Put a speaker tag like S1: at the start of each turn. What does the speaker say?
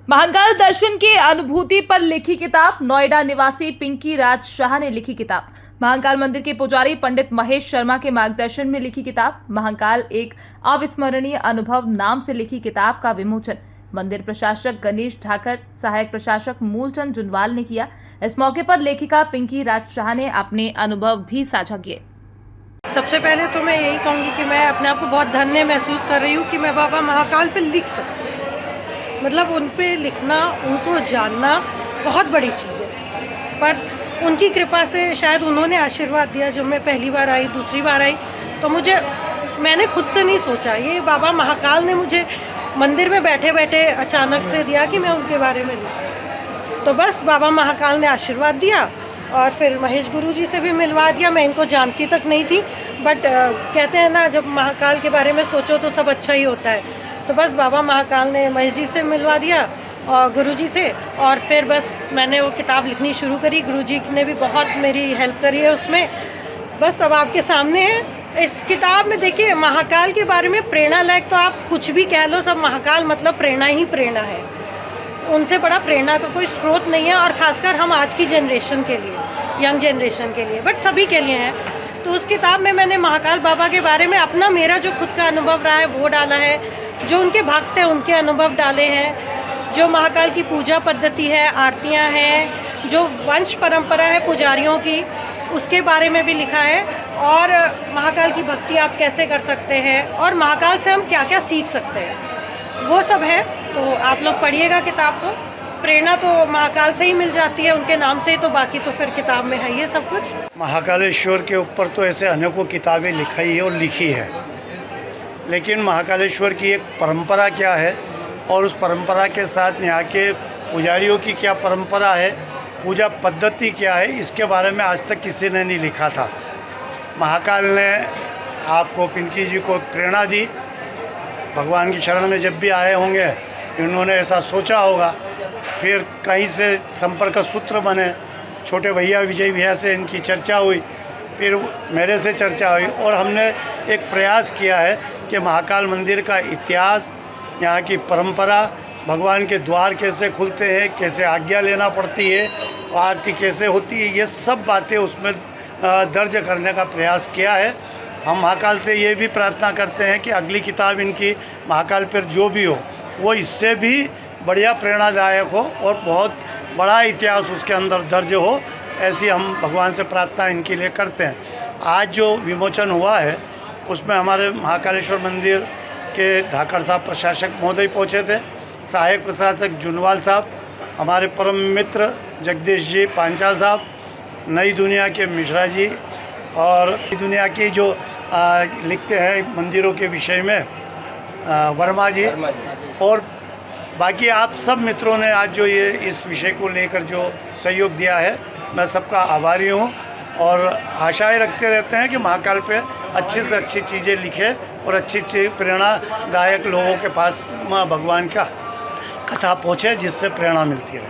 S1: महाकाल दर्शन की अनुभूति पर लिखी किताब। नोएडा निवासी पिंकी राज शाह ने लिखी किताब। महाकाल मंदिर के पुजारी पंडित महेश शर्मा के मार्गदर्शन में लिखी किताब महाकाल एक अविस्मरणीय अनुभव नाम से लिखी किताब का विमोचन मंदिर प्रशासक गणेश ठाकर, सहायक प्रशासक मूलचंद जुनवाल ने किया। इस मौके पर लेखिका पिंकी राज शाह ने अपने अनुभव भी साझा किए।
S2: सबसे पहले तो मैं यही कहूँगी कि मैं अपने आप को बहुत धन्य महसूस कर रही हूँ कि मैं बाबा महाकाल पे लिख सकती हूँ। मतलब उन पे लिखना, उनको जानना बहुत बड़ी चीज़ है। पर उनकी कृपा से शायद उन्होंने आशीर्वाद दिया। जब मैं पहली बार आई, दूसरी बार आई, तो मैंने खुद से नहीं सोचा, ये बाबा महाकाल ने मुझे मंदिर में बैठे बैठे अचानक से दिया कि मैं उनके बारे में लिखूं। तो बस बाबा महाकाल ने आशीर्वाद दिया और फिर महेश गुरु जी से भी मिलवा दिया। मैं इनको जानती तक नहीं थी, बट कहते हैं ना, जब महाकाल के बारे में सोचो तो सब अच्छा ही होता है। तो बस बाबा महाकाल ने महेश जी से मिलवा दिया और गुरु जी से, और फिर बस मैंने वो किताब लिखनी शुरू करी। गुरु जी ने भी बहुत मेरी हेल्प करी है उसमें। बस अब आपके सामने है। इस किताब में देखिए, महाकाल के बारे में प्रेरणा लायक तो आप कुछ भी कह लो, सब महाकाल मतलब प्रेरणा ही प्रेरणा है। उनसे बड़ा प्रेरणा का कोई स्रोत नहीं है, और ख़ासकर हम आज की जनरेशन के लिए, यंग जनरेशन के लिए, बट सभी के लिए है। तो उस किताब में मैंने महाकाल बाबा के बारे में अपना, मेरा जो खुद का अनुभव रहा है वो डाला है, जो उनके भक्त हैं उनके अनुभव डाले हैं, जो महाकाल की पूजा पद्धति है, आरतियाँ हैं, जो वंश परंपरा है पुजारियों की, उसके बारे में भी लिखा है, और महाकाल की भक्ति आप कैसे कर सकते हैं और महाकाल से हम क्या क्या सीख सकते हैं, वो सब है। तो आप लोग पढ़िएगा किताब को। प्रेरणा तो महाकाल से ही मिल जाती है, उनके नाम से ही, तो बाकी तो फिर किताब में है ये सब कुछ।
S3: महाकालेश्वर के ऊपर तो ऐसे अनेकों किताबें लिखाई है और लिखी है, लेकिन महाकालेश्वर की एक परंपरा क्या है और उस परंपरा के साथ यहाँ के पुजारियों की क्या परंपरा है, पूजा पद्धति क्या है, इसके बारे में आज तक किसी ने नहीं लिखा था। महाकाल ने आपको, पिंकी जी को प्रेरणा दी। भगवान की शरण में जब भी आए होंगे इन्होंने ऐसा सोचा होगा, फिर कहीं से संपर्क सूत्र बने। छोटे भैया विजय भैया से इनकी चर्चा हुई, फिर मेरे से चर्चा हुई, और हमने एक प्रयास किया है कि महाकाल मंदिर का इतिहास, यहाँ की परंपरा, भगवान के द्वार कैसे खुलते हैं, कैसे आज्ञा लेना पड़ती है, आरती कैसे होती है, ये सब बातें उसमें दर्ज करने का प्रयास किया है। हम महाकाल से ये भी प्रार्थना करते हैं कि अगली किताब इनकी महाकाल पर जो भी हो, वो इससे भी बढ़िया प्रेरणादायक हो और बहुत बड़ा इतिहास उसके अंदर दर्ज हो, ऐसी हम भगवान से प्रार्थना इनके लिए करते हैं। आज जो विमोचन हुआ है उसमें हमारे महाकालेश्वर मंदिर के धाकड़ साहब प्रशासक महोदय पहुँचे थे, सहायक प्रशासक जुनवाल साहब, हमारे परम मित्र जगदीश जी पांचाल साहब, नई दुनिया के मिश्रा जी, और नई दुनिया की जो लिखते हैं मंदिरों के विषय में वर्मा जी, और बाकी आप सब मित्रों ने आज जो ये इस विषय को लेकर जो सहयोग दिया है, मैं सबका आभारी हूँ। और आशाएं रखते रहते हैं कि महाकाल पे अच्छी से अच्छी चीज़ें लिखे और अच्छी प्रेरणादायक लोगों के पास भगवान का कथा पहुँचे, जिससे प्रेरणा मिलती रहे।